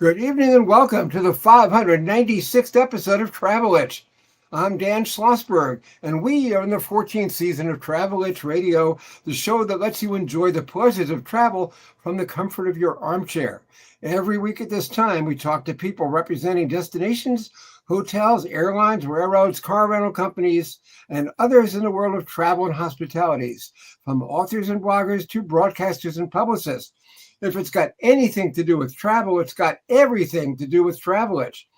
Good evening and welcome to the 596th episode of Travel Itch. I'm Dan Schlossberg, and we are in the 14th season of Travel Itch Radio, the show that lets you enjoy the pleasures of travel from the comfort of your armchair. Every week at this time, we talk to people representing destinations, hotels, airlines, railroads, car rental companies, and others in the world of travel and hospitalities, from authors and bloggers to broadcasters and publicists. If it's got anything to do with travel, it's got everything to do with Travel Itch.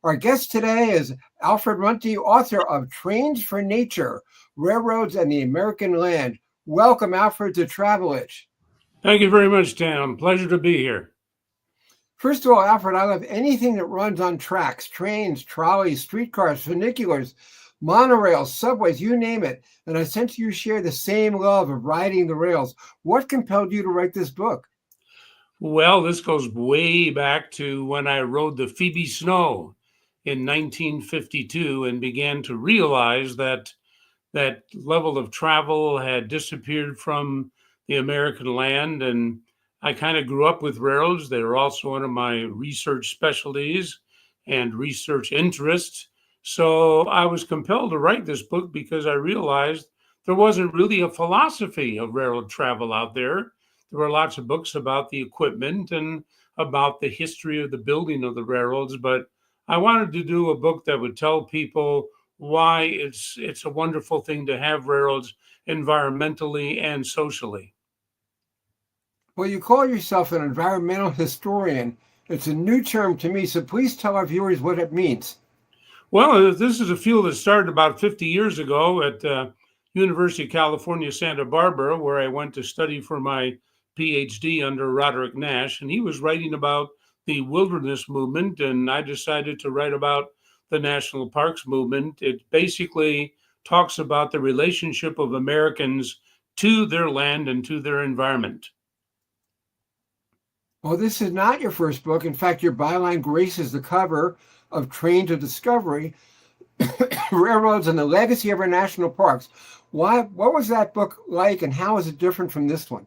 Our guest today is Alfred Runte, author of Trains for Nature, Railroads and the American Land. Welcome, Alfred, to Travel Itch. Thank you very much, Dan. Pleasure to be here. First of all, Alfred, I love anything that runs on tracks, trains, trolleys, streetcars, funiculars, monorails, subways, you name it. And I sense you share the same love of riding the rails. What compelled you to write this book? Well, this goes way back to when I rode the Phoebe Snow in 1952 and began to realize that that level of travel had disappeared from the American land. And I kind of grew up with railroads. They were also one of my research specialties and research interests. So I was compelled to write this book because I realized there wasn't really a philosophy of railroad travel out there. There were lots of books about the equipment and about the history of the building of the railroads, but I wanted to do a book that would tell people why it's a wonderful thing to have railroads environmentally and socially. Well, you call yourself an environmental historian. It's a new term to me, so please tell our viewers what it means. Well, this is a field that started about 50 years ago at University of California, Santa Barbara, where I went to study for my PhD under Roderick Nash, and he was writing about the wilderness movement, and I decided to write about the national parks movement. It basically talks about the relationship of Americans to their land and to their environment. Well, this is not your first book. In fact, your byline graces the cover of Train to Discovery, Railroads and the Legacy of Our National Parks. What was that book like, and how is it different from this one?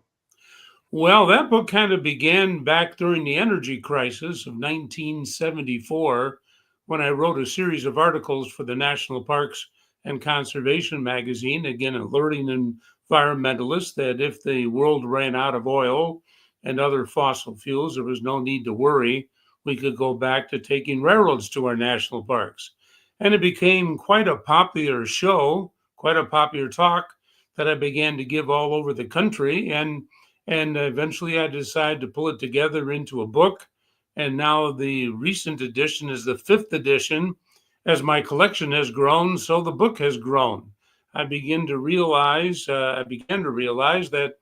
Well, that book kind of began back during the energy crisis of 1974 when I wrote a series of articles for the National Parks and Conservation magazine, again, alerting environmentalists that if the world ran out of oil and other fossil fuels, there was no need to worry. We could go back to taking railroads to our national parks. And it became quite a popular show, quite a popular talk that I began to give all over the country. And eventually I decided to pull it together into a book. And now the recent edition is the fifth edition. As my collection has grown, so the book has grown. I began to realize that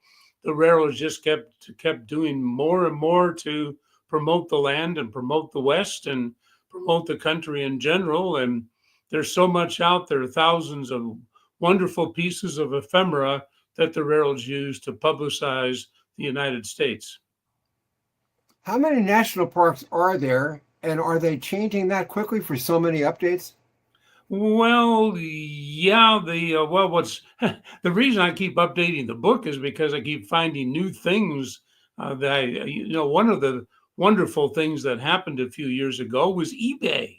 the railroads just kept doing more and more to promote the land and promote the West and promote the country in general. And there's so much out there, thousands of wonderful pieces of ephemera that the railroads use to publicize the United States. How many national parks are there, and are they changing that quickly for so many updates? Well, yeah, what's the reason I keep updating the book is because I keep finding new things one of the wonderful things that happened a few years ago was eBay.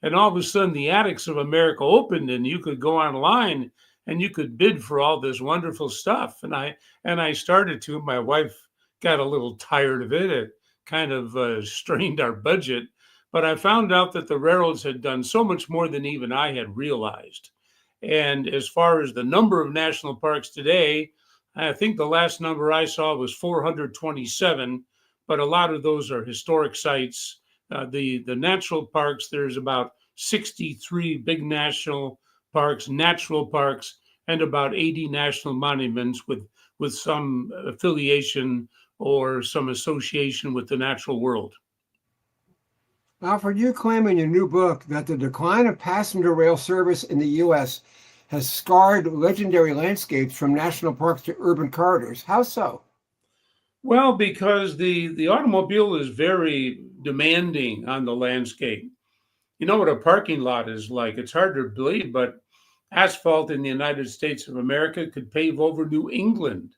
And all of a sudden the attics of America opened and you could go online and you could bid for all this wonderful stuff. And I started to. My wife got a little tired of it. It kind of strained our budget. But I found out that the railroads had done so much more than even I had realized. And as far as the number of national parks today, I think the last number I saw was 427, but a lot of those are historic sites. The natural parks, there's about 63 big national parks, natural parks, and about 80 national monuments with some affiliation or some association with the natural world. Alfred, you claim in your new book that the decline of passenger rail service in the U.S. has scarred legendary landscapes from national parks to urban corridors. How so? Well, because the automobile is very demanding on the landscape. You know what a parking lot is like. It's hard to believe, but asphalt in the United States of America could pave over New England,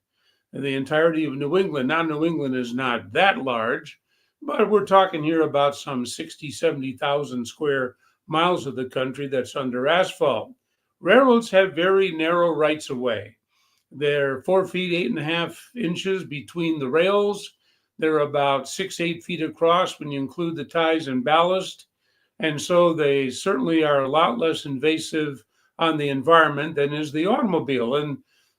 and the entirety of New England. Now, New England is not that large, But we're talking here about some 60, 70,000 square miles of the country that's under asphalt. Railroads have very narrow rights of way. They're 4 feet, 8.5 inches between the rails. They're about 6, 8 feet across when you include the ties and ballast. And so they certainly are a lot less invasive on the environment than is the automobile. And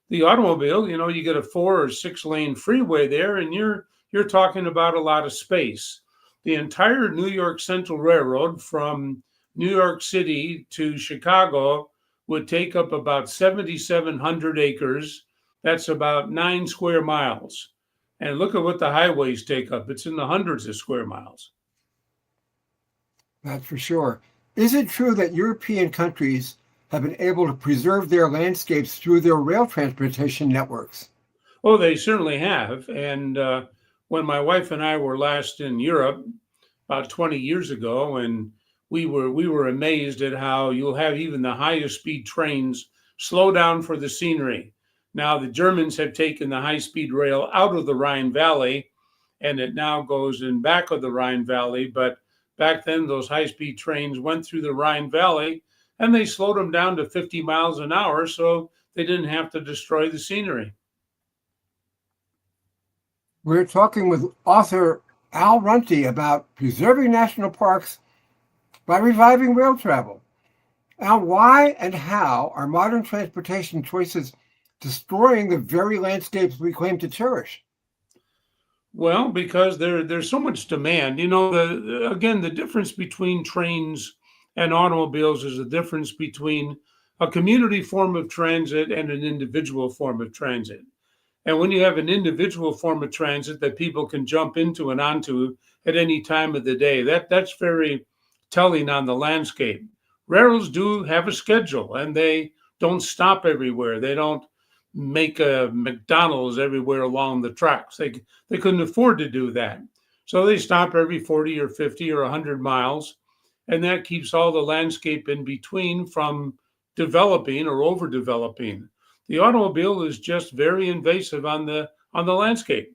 the automobile, you get a 4 or 6 lane freeway there, and you're talking about a lot of space. The entire New York Central Railroad from New York City to Chicago would take up about 7,700 acres. That's about 9 square miles. And look at what the highways take up. It's in the hundreds of square miles. That's for sure. Is it true that European countries have been able to preserve their landscapes through their rail transportation networks? Oh, they certainly have. And when my wife and I were last in Europe about 20 years ago, and we were amazed at how you'll have even the highest speed trains slow down for the scenery. Now the Germans have taken the high speed rail out of the Rhine Valley, and it now goes in back of the Rhine Valley. But back then, those high speed trains went through the Rhine Valley, and they slowed them down to 50 miles an hour so they didn't have to destroy the scenery. We're talking with author Al Runte about preserving national parks by reviving rail travel. Al, why and how are modern transportation choices destroying the very landscapes we claim to cherish? Well, because there's so much demand. Again, the difference between trains and automobiles is the difference between a community form of transit and an individual form of transit. And when you have an individual form of transit that people can jump into and onto at any time of the day, that's very telling on the landscape. Railroads do have a schedule, and they don't stop everywhere. They don't make a McDonald's everywhere along the tracks. They couldn't afford to do that. So they stop every 40 or 50 or 100 miles, and that keeps all the landscape in between from developing or overdeveloping. The automobile is just very invasive on the landscape.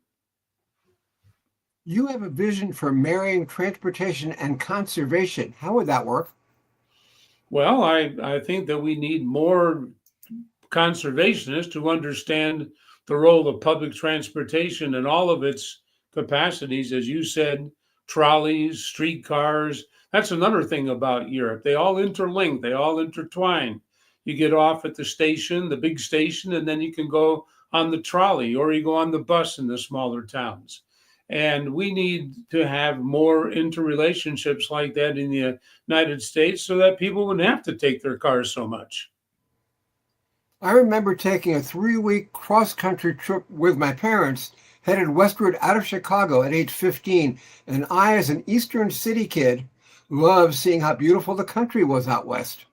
You have a vision for marrying transportation and conservation. How would that work? Well, I think that we need more conservationists to understand the role of public transportation and all of its capacities, as you said, trolleys, streetcars. That's another thing about Europe. They all interlink, they all intertwine. You get off at the station, the big station, and then you can go on the trolley or you go on the bus in the smaller towns. And we need to have more interrelationships like that in the United States so that people wouldn't have to take their cars so much. I remember taking a 3 week cross country trip with my parents, headed westward out of Chicago at age 15. And I, as an Eastern City kid, loved seeing how beautiful the country was out west.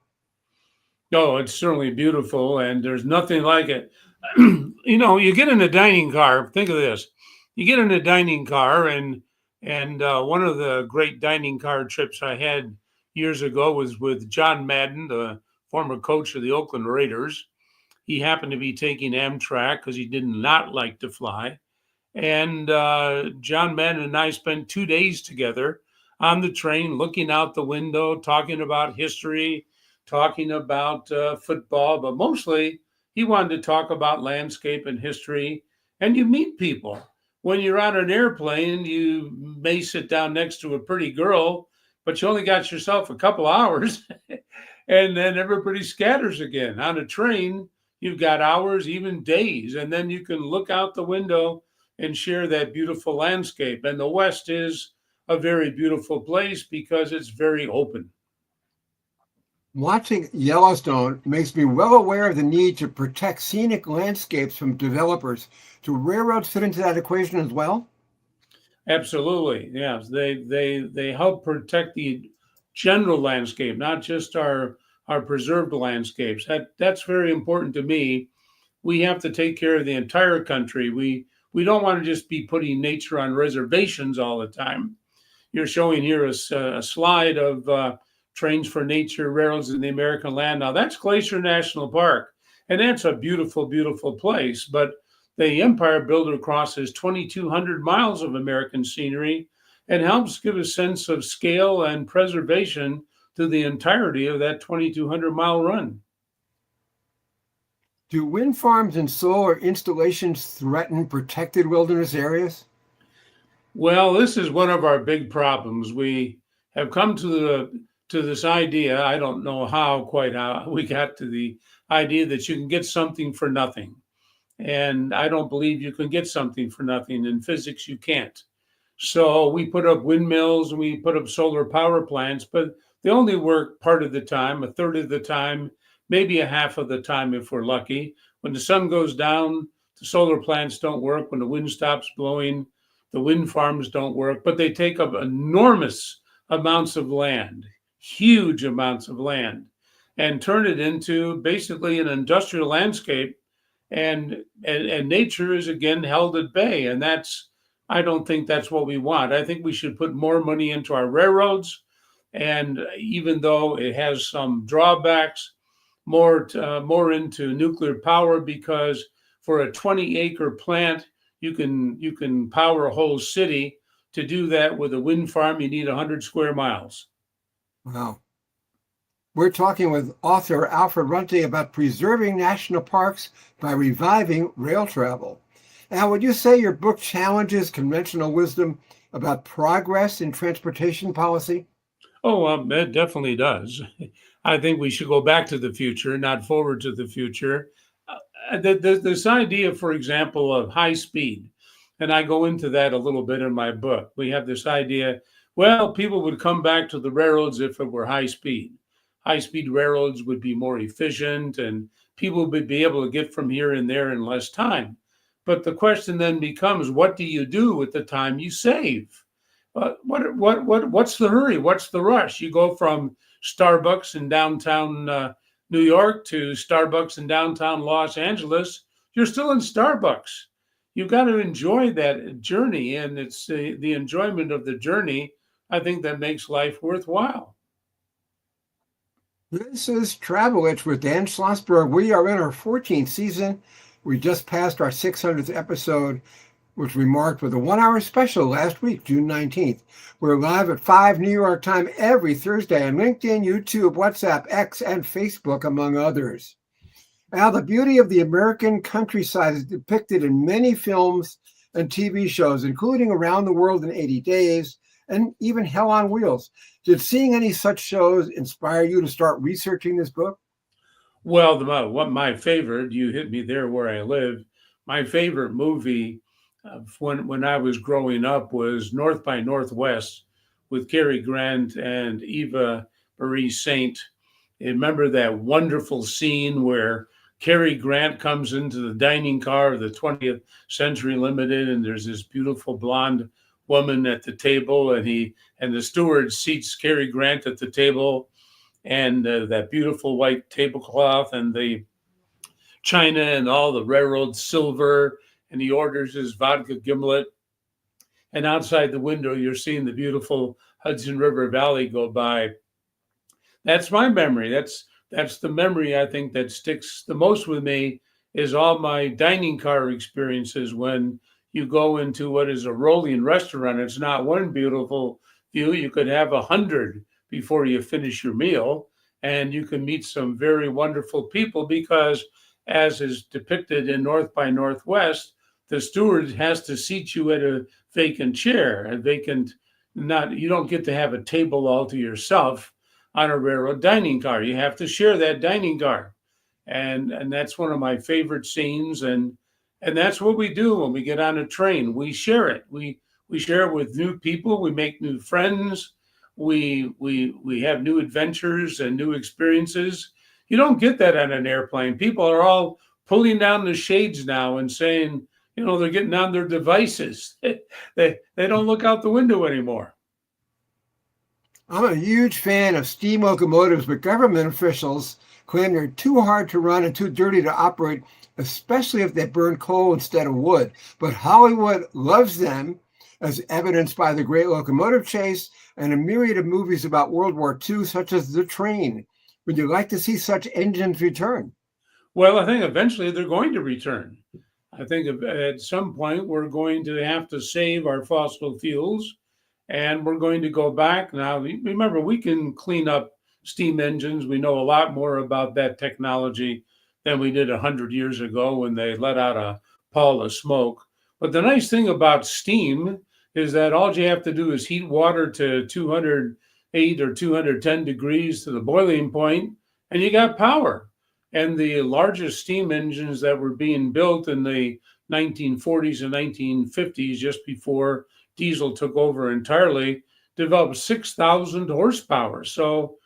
Oh, it's certainly beautiful, and there's nothing like it. You get in a dining car. Think of this: you get in a dining car, and one of the great dining car trips I had years ago was with John Madden, the former coach of the Oakland Raiders. He happened to be taking Amtrak because he did not like to fly. And John Madden and I spent 2 days together on the train, looking out the window, talking about history, talking about football, but mostly he wanted to talk about landscape and history. And you meet people. When you're on an airplane, you may sit down next to a pretty girl, but you only got yourself a couple hours, and then everybody scatters again. On a train, you've got hours, even days, and then you can look out the window and share that beautiful landscape. And the West is a very beautiful place because it's very open. Watching Yellowstone makes me well aware of the need to protect scenic landscapes from developers. Do railroads fit into that equation as well? Absolutely, yes. They help protect the general landscape, not just our preserved landscapes. That's very important to me. We have to take care of the entire country. We don't want to just be putting nature on reservations all the time. You're showing here a slide of Trains for Nature, Railroads in the American Land. Now, that's Glacier National Park, and that's a beautiful, beautiful place. But the Empire Builder crosses 2,200 miles of American scenery, and helps give a sense of scale and preservation to the entirety of that 2,200-mile run. Do wind farms and solar installations threaten protected wilderness areas? Well, this is one of our big problems. We have come to this idea. I don't know quite how we got to the idea that you can get something for nothing. And I don't believe you can get something for nothing. In physics, you can't. So we put up windmills and we put up solar power plants, but they only work part of the time, a third of the time, maybe a half of the time if we're lucky. When the sun goes down, the solar plants don't work. When the wind stops blowing, the wind farms don't work, but they take up enormous amounts of land, huge amounts of land, and turn it into basically an industrial landscape. And nature is again held at bay. And I don't think that's what we want. I think we should put more money into our railroads. And even though it has some drawbacks, more into nuclear power, because for a 20-acre plant, you can power a whole city. To do that with a wind farm, you need 100 square miles. Wow. We're talking with author Alfred Runte about preserving national parks by reviving rail travel. Now, would you say your book challenges conventional wisdom about progress in transportation policy? Oh, it definitely does. I think we should go back to the future, not forward to the future. This idea, for example, of high speed, and I go into that a little bit in my book. We have this idea, well, people would come back to the railroads if it were high speed. High speed railroads would be more efficient and people would be able to get from here and there in less time. But the question then becomes, what do you do with the time you save? What's the hurry? What's the rush? You go from Starbucks in downtown New York to Starbucks in downtown Los Angeles. You're still in Starbucks. You've got to enjoy that journey, and it's the enjoyment of the journey, I think, that makes life worthwhile. This is Travel Itch with Dan Schlossberg. We are in our 14th season. We just passed our 600th episode, which we marked with a 1-hour special last week, June 19th. We're live at 5 New York time every Thursday on LinkedIn, YouTube, WhatsApp, X, and Facebook, among others. Now, the beauty of the American countryside is depicted in many films and TV shows, including Around the World in 80 Days and even Hell on Wheels. Did seeing any such shows inspire you to start researching this book? Well, my favorite, you hit me there where I live, my favorite movie when I was growing up was North by Northwest with Cary Grant and Eva Marie Saint. And remember that wonderful scene where Cary Grant comes into the dining car of the 20th Century Limited, and there's this beautiful blonde woman at the table, and the steward seats Cary Grant at the table, and that beautiful white tablecloth and the china and all the railroad silver, and he orders his vodka gimlet. And outside the window, you're seeing the beautiful Hudson River Valley go by. That's my memory. That's the memory I think that sticks the most with me, is all my dining car experiences when you go into what is a rolling restaurant. It's not one beautiful view. You could have 100 before you finish your meal, and you can meet some very wonderful people because, as is depicted in North by Northwest, the steward has to seat you at a vacant chair, you don't get to have a table all to yourself on a railroad dining car. You have to share that dining car. And that's one of my favorite scenes. And that's what we do when we get on a train. We share it. We share it with new people. We make new friends. We have new adventures and new experiences. You don't get that on an airplane. People are all pulling down the shades now and saying, they're getting on their devices. They don't look out the window anymore. I'm a huge fan of steam locomotives, but government officials claim they're too hard to run and too dirty to operate, especially if they burn coal instead of wood. But Hollywood loves them, as evidenced by the Great Locomotive Chase and a myriad of movies about World War II, such as The Train. Would you like to see such engines return? Well, I think eventually they're going to return. I think at some point we're going to have to save our fossil fuels, and we're going to go back. Now, remember, we can clean up steam engines. We know a lot more about that technology than we did 100 years ago when they let out a pall of smoke. But the nice thing about steam is that all you have to do is heat water to 208 or 210 degrees to the boiling point, and you got power. And the largest steam engines that were being built in the 1940s and 1950s, just before diesel took over entirely, developed 6,000 horsepower. So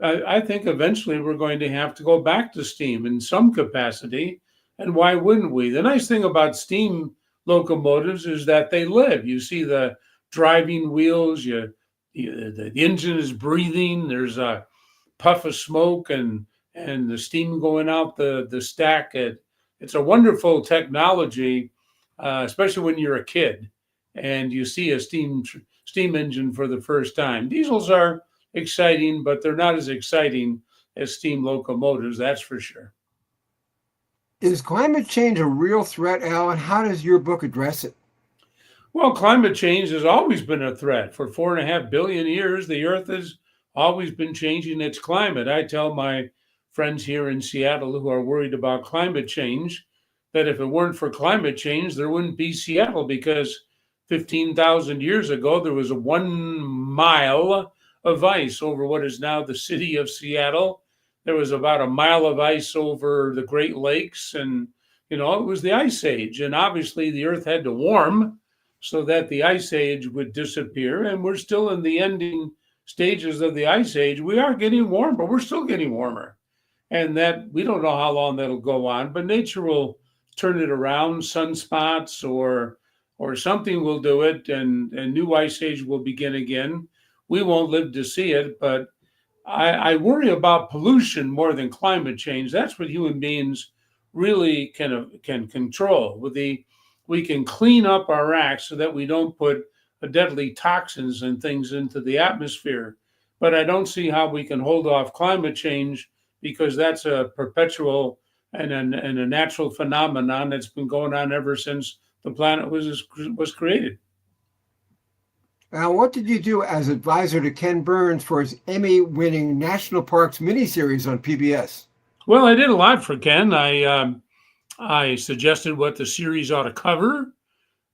I think eventually we're going to have to go back to steam in some capacity. And why wouldn't we? The nice thing about steam locomotives is that they live. You see the driving wheels, the engine is breathing, there's a puff of smoke and the steam going out the stack. It's a wonderful technology, especially when you're a kid and you see a steam engine for the first time. Diesels are exciting, but they're not as exciting as steam locomotives, that's for sure. Is climate change a real threat, Al, and how does your book address it? Well, climate change has always been a threat. For 4.5 billion years, the Earth has always been changing its climate. I tell my friends here in Seattle who are worried about climate change that if it weren't for climate change, there wouldn't be Seattle, because 15,000 years ago, there was a 1 mile of ice over what is now the city of Seattle. There was about a mile of ice over the Great Lakes, and it was the ice age. And obviously, the Earth had to warm so that the ice age would disappear. And we're still in the ending stages of the ice age. We are getting warm, but we're still getting warmer. And that we don't know how long that'll go on, but nature will turn it around. Sunspots or something will do it, and a new ice age will begin again. We won't live to see it, but I worry about pollution more than climate change. That's what human beings really can control. We can clean up our acts so that we don't put deadly toxins and things into the atmosphere. But I don't see how we can hold off climate change, because that's a perpetual and a natural phenomenon that's been going on ever since the planet was created. Now, what did you do as advisor to Ken Burns for his Emmy-winning National Parks miniseries on PBS? Well, I did a lot for Ken. I suggested what the series ought to cover.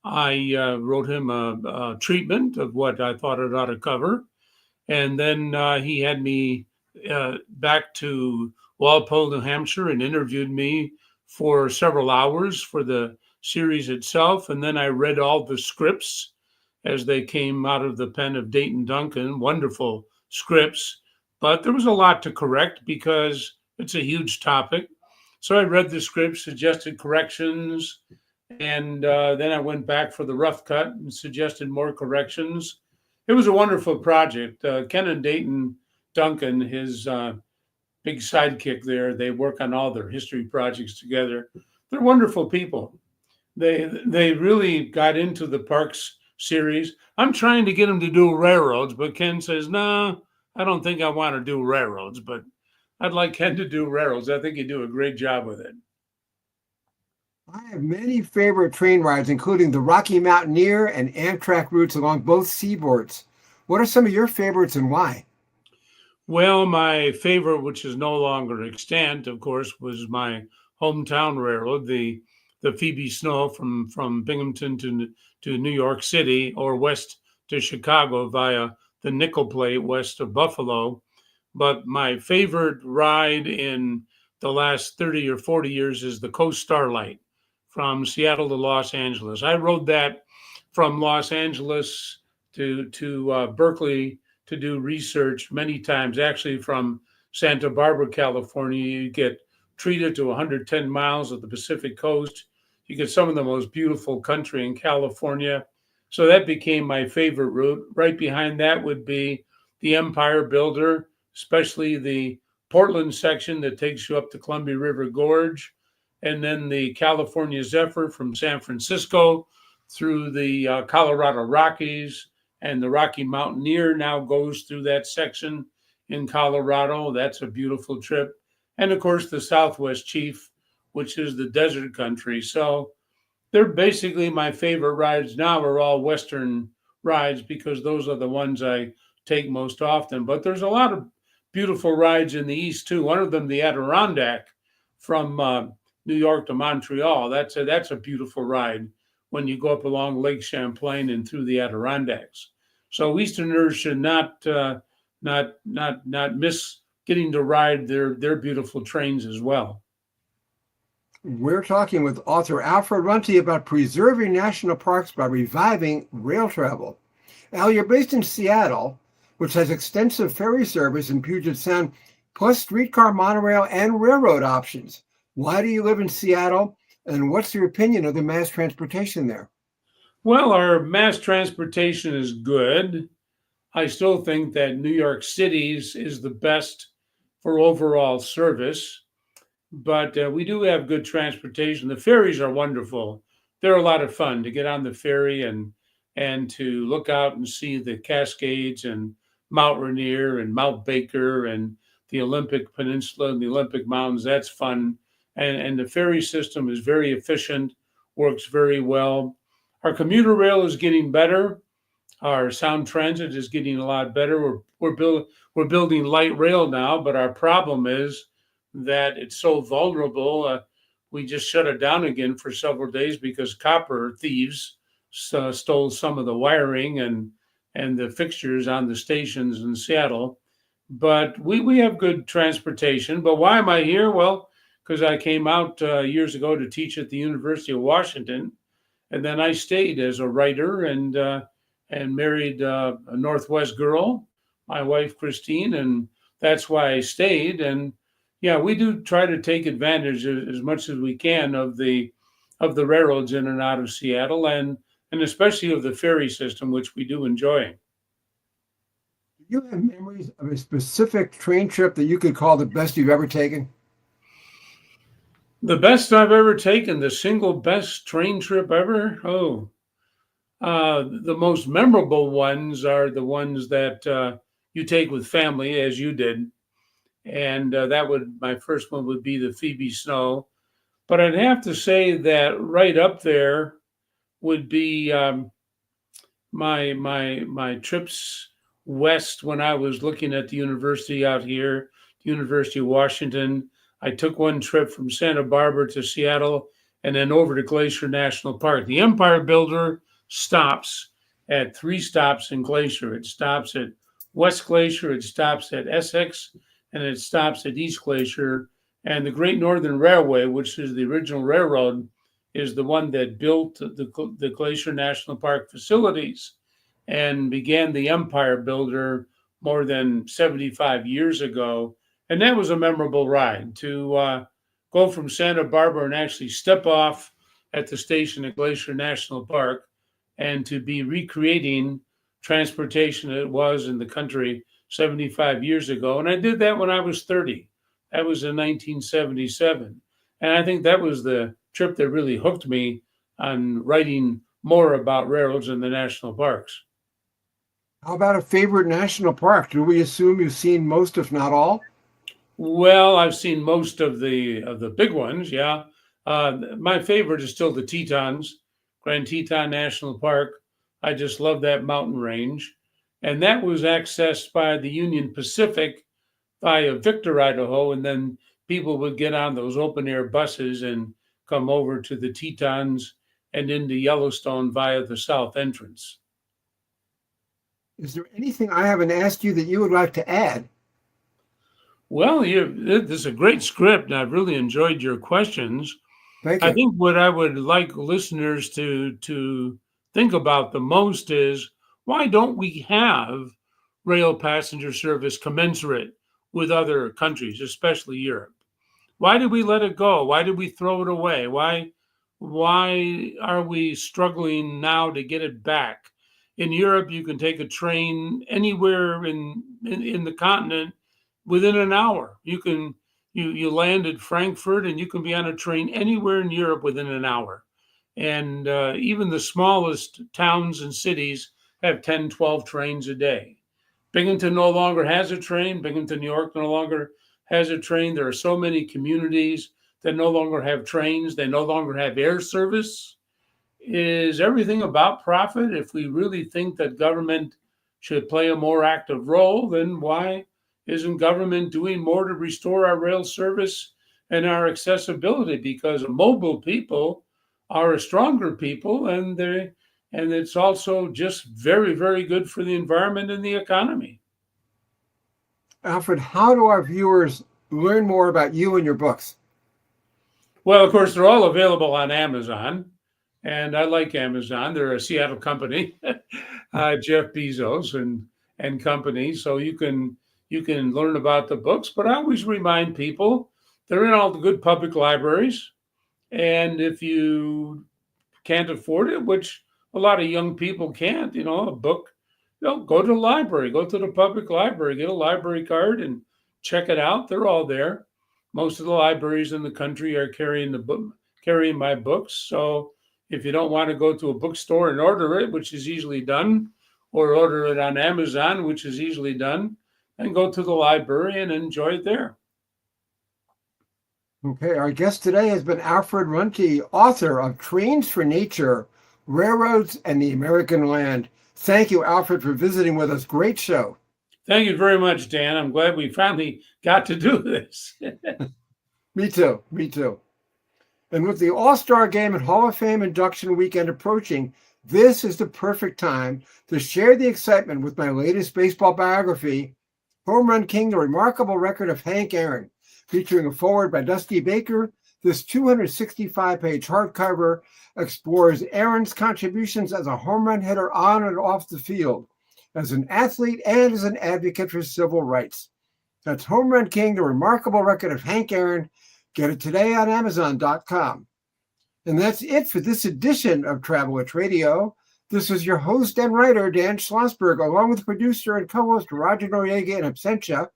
I wrote him a treatment of what I thought it ought to cover. And then he had me back to Walpole, New Hampshire, and interviewed me for several hours for the series itself. And then I read all the scripts as they came out of the pen of Dayton Duncan. Wonderful scripts. But there was a lot to correct because it's a huge topic. So I read the script, suggested corrections, and then I went back for the rough cut and suggested more corrections. It was a wonderful project. Ken and Dayton Duncan, his big sidekick there, they work on all their history projects together. They're wonderful people. They really got into the parks series. I'm trying to get them to do railroads, but Ken says, no, I don't think I want to do railroads, but I'd like Ken to do railroads. I think he'd do a great job with it. I have many favorite train rides, including the Rocky Mountaineer and Amtrak routes along both seaboards. What are some of your favorites and why? Well, my favorite, which is no longer extant, of course, was my hometown railroad, the Phoebe Snow from Binghamton to New York City, or west to Chicago via the Nickel Plate west of Buffalo. But my favorite ride in the last 30 or 40 years is the Coast Starlight from Seattle to Los Angeles. I rode that from Los Angeles to Berkeley to do research many times. Actually, from Santa Barbara, California, you get treated to 110 miles of the Pacific coast. You get some of the most beautiful country in California. So that became my favorite route. Right behind that would be the Empire Builder, especially the Portland section that takes you up the Columbia River Gorge, and then the California Zephyr from San Francisco through the Colorado Rockies, and the Rocky Mountaineer now goes through that section in Colorado. That's a beautiful trip. And of course, the Southwest Chief, which is the desert country. So they're basically my favorite rides now are all Western rides because those are the ones I take most often. But there's a lot of beautiful rides in the east too. One of them, the Adirondack from New York to Montreal. That's a beautiful ride when you go up along Lake Champlain and through the Adirondacks. So Easterners should not miss getting to ride their beautiful trains as well. We're talking with author Alfred Runte about preserving national parks by reviving rail travel. Al, you're based in Seattle, which has extensive ferry service in Puget Sound, plus streetcar, monorail, and railroad options. Why do you live in Seattle, and what's your opinion of the mass transportation there? Well, our mass transportation is good. I still think that New York City's is the best for overall service, but we do have good transportation. The ferries are wonderful. They're a lot of fun to get on the ferry and to look out and see the Cascades and Mount Rainier and Mount Baker and the Olympic Peninsula and the Olympic Mountains. That's fun. And the ferry system is very efficient, works very well. Our commuter rail is getting better. Our Sound Transit is getting a lot better. We're building light rail now, but our problem is that it's so vulnerable. We just shut it down again for several days because copper thieves stole some of the wiring and the fixtures on the stations in Seattle. But we have good transportation. But why am I here? Well, because I came out years ago to teach at the University of Washington, and then I stayed as a writer and married a Northwest girl, my wife Christine, and that's why I stayed. And yeah, we do try to take advantage as much as we can of the railroads in and out of Seattle, and especially of the ferry system, which we do enjoy. Do you have memories of a specific train trip that you could call the best you've ever taken? The best I've ever taken, the single best train trip ever. Oh, the most memorable ones are the ones that you take with family, as you did, and my first one would be the Phoebe Snow. But I'd have to say that right up there would be my trips west when I was looking at the university out here, the University of Washington. I took one trip from Santa Barbara to Seattle and then over to Glacier National Park. The Empire Builder stops at 3 stops in Glacier. It stops at West Glacier, it stops at Essex, and it stops at East Glacier. And the Great Northern Railway, which is the original railroad, is the one that built the Glacier National Park facilities and began the Empire Builder more than 75 years ago. And that was a memorable ride to go from Santa Barbara and actually step off at the station at Glacier National Park and to be recreating transportation that it was in the country 75 years ago. And I did that when I was 30. That was in 1977. And I think that was the trip that really hooked me on writing more about railroads in the national parks. How about a favorite national park? Do we assume you've seen most, if not all? Well, I've seen most of the big ones, yeah. My favorite is still the Tetons, Grand Teton National Park. I just love that mountain range. And that was accessed by the Union Pacific via Victor, Idaho, and then people would get on those open air buses and come over to the Tetons and into Yellowstone via the south entrance. Is there anything I haven't asked you that you would like to add? Well, this is a great script, and I've really enjoyed your questions. Thank I you. think what I would like listeners to think about the most is why don't we have rail passenger service commensurate with other countries, especially Europe? Why did we let it go? Why did we throw it away? Why are we struggling now to get it back? In Europe, you can take a train anywhere in the continent within an hour. You land at Frankfurt and you can be on a train anywhere in Europe within an hour. And even the smallest towns and cities have 10, 12 trains a day. Binghamton no longer has a train. Binghamton, New York no longer has a train. There are so many communities that no longer have trains. They no longer have air service. is everything about profit? If we really think that government should play a more active role, then why isn't government doing more to restore our rail service and our accessibility? Because mobile people are a stronger people, and it's also just very, very good for the environment and the economy. Alfred, how do our viewers learn more about you and your books? Well, of course, they're all available on Amazon, and I like Amazon. They're a Seattle company, Jeff Bezos and company. So you can learn about the books. But I always remind people they're in all the good public libraries, and if you can't afford it, which a lot of young people can't, a book, go to the library, go to the public library, get a library card and check it out. They're all there. Most of the libraries in the country are carrying my books. So if you don't want to go to a bookstore and order it, which is easily done, or order it on Amazon, which is easily done, and go to the library and enjoy it there. Okay, our guest today has been Alfred Runte, author of Trains for Nature, Railroads and the American Land. Thank you, Alfred, for visiting with us. Great show. Thank you very much, Dan. I'm glad we finally got to do this. Me too. Me too. And with the All-Star Game and Hall of Fame induction weekend approaching, this is the perfect time to share the excitement with my latest baseball biography, Home Run King, The Remarkable Record of Hank Aaron, featuring a foreword by Dusty Baker. This 265-page hardcover explores Aaron's contributions as a home run hitter on and off the field, as an athlete and as an advocate for civil rights. That's Home Run King, The Remarkable Record of Hank Aaron. Get it today on Amazon.com. And that's it for this edition of Travelwitch Radio. This is your host and writer, Dan Schlossberg, along with producer and co-host Roger Noriega in absentia,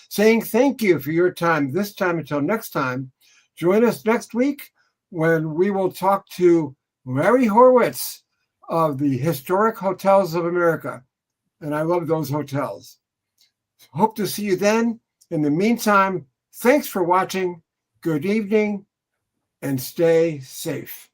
saying thank you for your time this time. Until next time, join us next week when we will talk to Larry Horwitz of the Historic Hotels of America. And I love those hotels. Hope to see you then. In the meantime, thanks for watching. Good evening and stay safe.